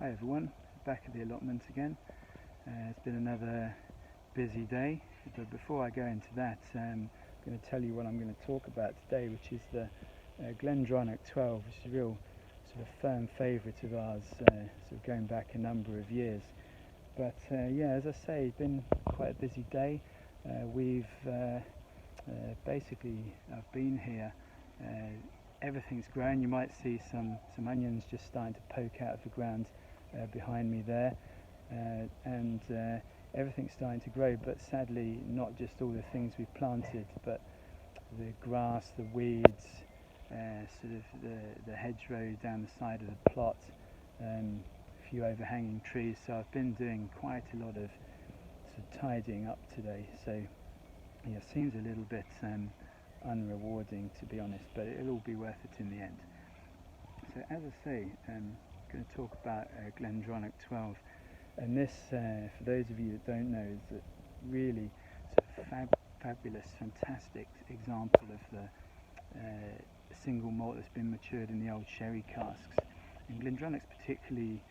Hi everyone, back at the allotment again. It's been another busy day, but before I go into that, I'm going to tell you what I'm going to talk about today, which is the Glendronach 12, which is a real sort of firm favourite of ours, sort of going back a number of years. But yeah, as I say, it's been quite a busy day. We've basically, I've been here. Everything's grown. You might see some onions just starting to poke out of the ground behind me there, and everything's starting to grow, but sadly not just all the things we've planted, but the grass, the weeds, sort of the hedgerow down the side of the plot, a few overhanging trees. So I've been doing quite a lot of sort of tidying up today, so yeah, seems a little bit unrewarding, to be honest, but it'll all be worth it in the end. So as I say, I'm going to talk about Glendronach 12, and this, for those of you that don't know, is a really sort of fabulous, fantastic example of the single malt that's been matured in the old sherry casks. And Glendronach's particularly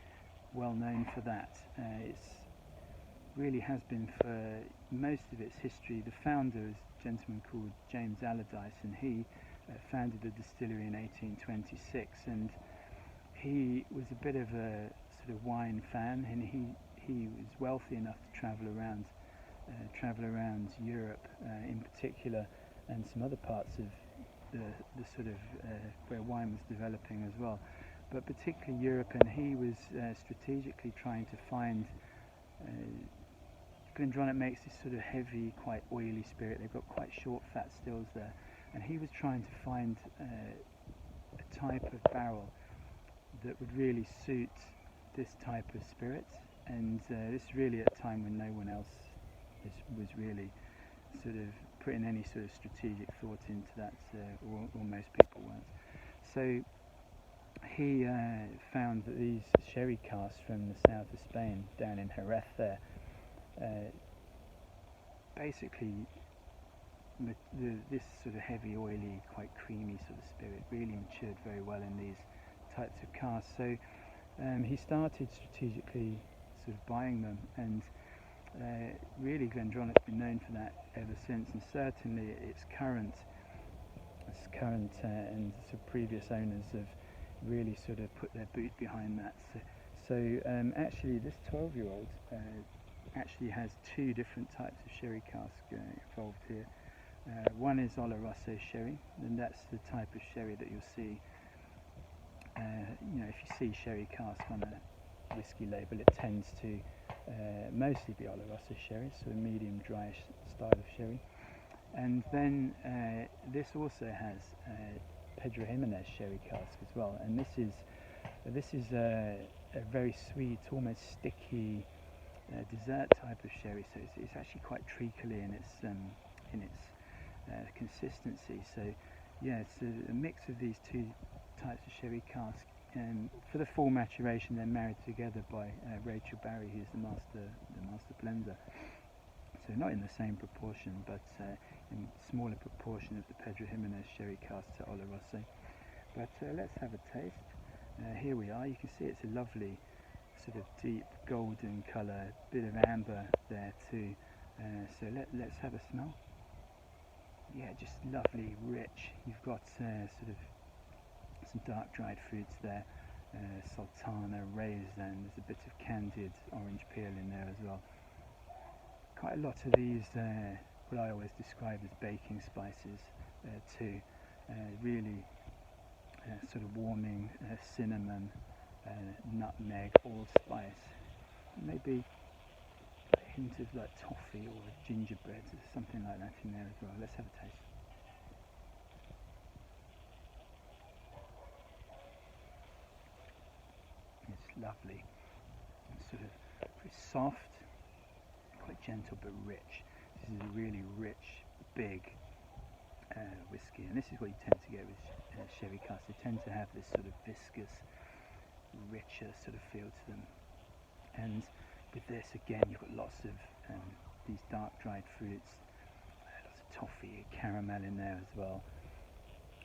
well known for that. It's really has been for most of its history. The founder is a gentleman called James Allardyce, and he founded the distillery in 1826, and he was a bit of a sort of wine fan, and he was wealthy enough to travel around Europe in particular, and some other parts of the sort of where wine was developing as well, but particularly Europe. And he was strategically trying to find Glendronach makes this sort of heavy, quite oily spirit. They've got quite short fat stills there, and he was trying to find a type of barrel that would really suit this type of spirit. And this is really at a time when no one else was really sort of putting any sort of strategic thought into that, or most people weren't. So he found that these sherry casks from the south of Spain, down in Jerez there, basically this sort of heavy, oily, quite creamy sort of spirit really matured very well in these types of casks. So he started strategically sort of buying them, and really Glendronach's been known for that ever since, and certainly its current and sort of previous owners have really sort of put their boot behind that. So actually this 12-year-old actually has two different types of sherry cask involved here. One is Oloroso sherry, and that's the type of sherry that you'll see. If you see sherry cask on a whiskey label, it tends to mostly be Oloroso sherry, so a medium dry style of sherry. And then this also has Pedro Jimenez sherry cask as well, and this is a very sweet, almost sticky dessert type of sherry. So it's actually quite treacly in its consistency. So yeah, it's a mix of these two types of sherry cask. And for the full maturation, they're married together by Rachel Barry, who's the master blender. So not in the same proportion, but in smaller proportion of the Pedro Jimenez sherry cask to Oloroso. But let's have a taste. Here we are. You can see it's a lovely sort of deep golden colour, bit of amber there too. So let's have a smell. Yeah, just lovely, rich. You've got sort of some dark dried fruits there, sultana, raisin. There's a bit of candied orange peel in there as well. Quite a lot of these, what I always describe as baking spices too. Really sort of warming, cinnamon, nutmeg, allspice, maybe a hint of like toffee or gingerbread, something like that in there as well. Let's have a taste. It's lovely. It's sort of very soft, quite gentle but rich. This is a really rich, big whiskey, and this is what you tend to get with sherry casks. They tend to have this sort of viscous, richer sort of feel to them. And with this, again, you've got lots of these dark dried fruits, lots of toffee, caramel in there as well.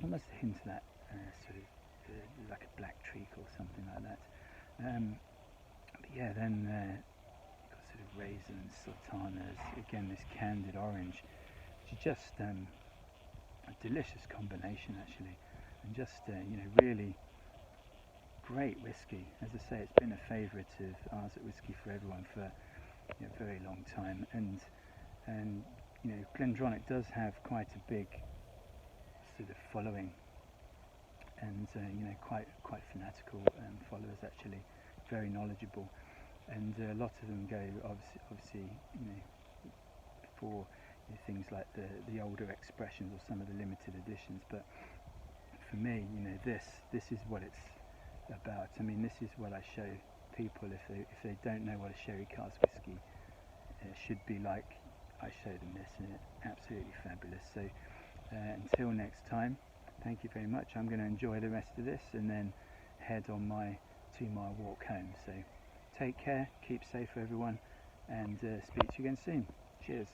Almost a hint of that sort of like a black treacle or something like that. yeah, then you've got sort of raisins, sultanas, again this candied orange, which is just a delicious combination actually, and just really great whiskey. As I say, it's been a favourite of ours at Whisky for Everyone for a very long time, and Glendronach does have quite a big sort of following, and quite fanatical followers actually, very knowledgeable, and a lot of them go obviously for things like the older expressions or some of the limited editions. But for me, this is what it's about. I mean, this is what I show people if they don't know what a sherry cask whiskey should be like. I show them this, and it's absolutely fabulous. So until next time, thank you very much. I'm going to enjoy the rest of this and then head on my 2-mile walk home. So take care, keep safe everyone, and speak to you again soon. Cheers.